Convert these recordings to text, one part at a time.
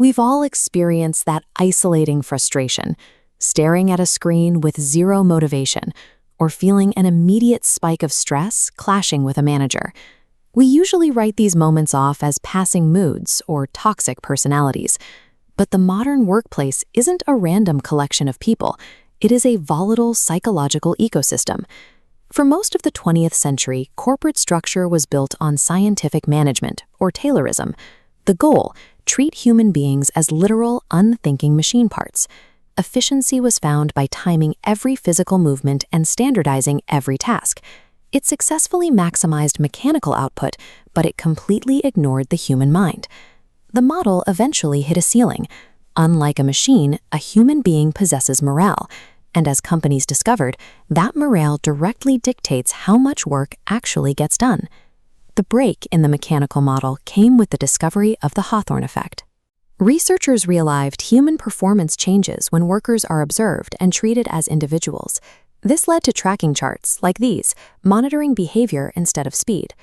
We've all experienced that isolating frustration, staring at a screen with zero motivation, or feeling an immediate spike of stress clashing with a manager. We usually write these moments off as passing moods or toxic personalities. But the modern workplace isn't a random collection of people. It is a volatile psychological ecosystem. For most of the 20th century, corporate structure was built on scientific management, or Taylorism. The goal: treat human beings as literal, unthinking machine parts. Efficiency was found by timing every physical movement and standardizing every task. It successfully maximized mechanical output, but it completely ignored the human mind. The model eventually hit a ceiling. Unlike a machine, a human being possesses morale, and as companies discovered, that morale directly dictates how much work actually gets done. The break in the mechanical model came with the discovery of the Hawthorne effect. Researchers realized human performance changes when workers are observed and treated as individuals. This led to tracking charts, like these, monitoring behavior instead of speed.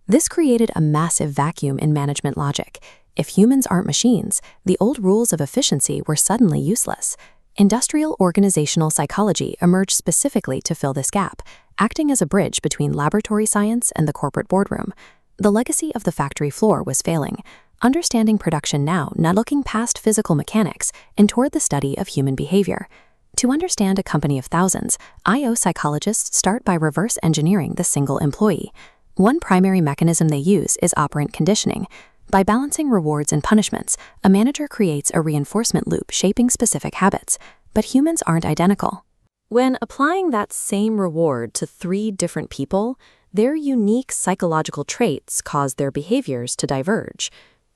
This created a massive vacuum in management logic. If humans aren't machines, the old rules of efficiency were suddenly useless. Industrial organizational psychology emerged specifically to fill this gap, acting as a bridge between laboratory science and the corporate boardroom. The legacy of the factory floor was failing. Understanding production now, not looking past physical mechanics and toward the study of human behavior. To understand a company of thousands, IO psychologists start by reverse engineering the single employee. One primary mechanism they use is operant conditioning. By balancing rewards and punishments, a manager creates a reinforcement loop shaping specific habits, but humans aren't identical. When applying that same reward to 3 different people, their unique psychological traits cause their behaviors to diverge.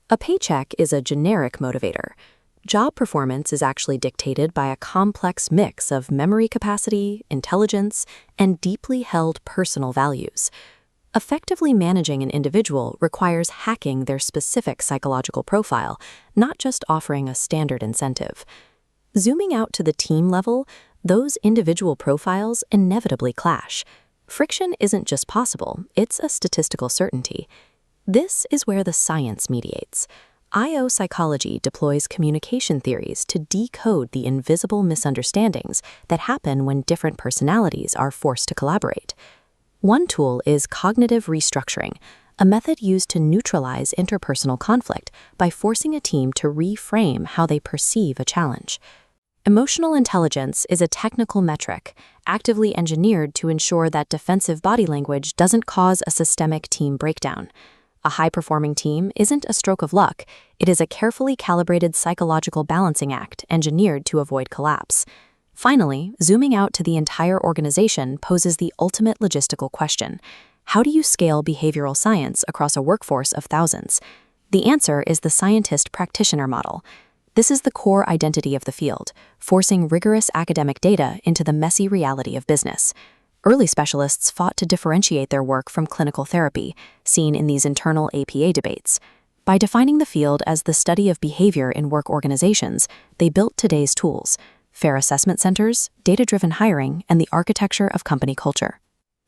A paycheck is a generic motivator. Job performance is actually dictated by a complex mix of memory capacity, intelligence, and deeply held personal values. Effectively managing an individual requires hacking their specific psychological profile, not just offering a standard incentive. Zooming out to the team level, those individual profiles inevitably clash. Friction isn't just possible, it's a statistical certainty. This is where the science mediates. IO psychology deploys communication theories to decode the invisible misunderstandings that happen when different personalities are forced to collaborate. One tool is cognitive restructuring, a method used to neutralize interpersonal conflict by forcing a team to reframe how they perceive a challenge. Emotional intelligence is a technical metric, actively engineered to ensure that defensive body language doesn't cause a systemic team breakdown. A high-performing team isn't a stroke of luck, it is a carefully calibrated psychological balancing act engineered to avoid collapse. Finally, zooming out to the entire organization poses the ultimate logistical question. How do you scale behavioral science across a workforce of thousands? The answer is the scientist-practitioner model. This is the core identity of the field, forcing rigorous academic data into the messy reality of business. Early specialists fought to differentiate their work from clinical therapy, seen in these internal APA debates. By defining the field as the study of behavior in work organizations, they built today's tools: fair assessment centers, data-driven hiring, and the architecture of company culture.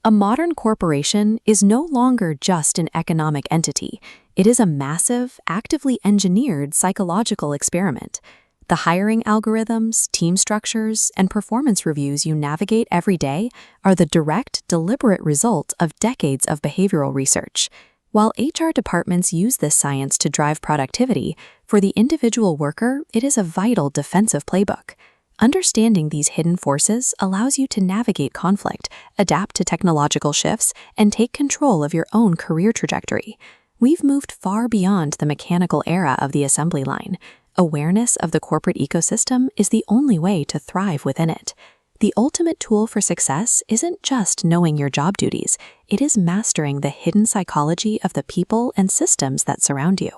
A modern corporation is no longer just an economic entity. It is a massive, actively engineered psychological experiment. The hiring algorithms, team structures, and performance reviews you navigate every day are the direct, deliberate result of decades of behavioral research. While HR departments use this science to drive productivity, for the individual worker, it is a vital defensive playbook. Understanding these hidden forces allows you to navigate conflict, adapt to technological shifts, and take control of your own career trajectory. We've moved far beyond the mechanical era of the assembly line. Awareness of the corporate ecosystem is the only way to thrive within it. The ultimate tool for success isn't just knowing your job duties, it is mastering the hidden psychology of the people and systems that surround you.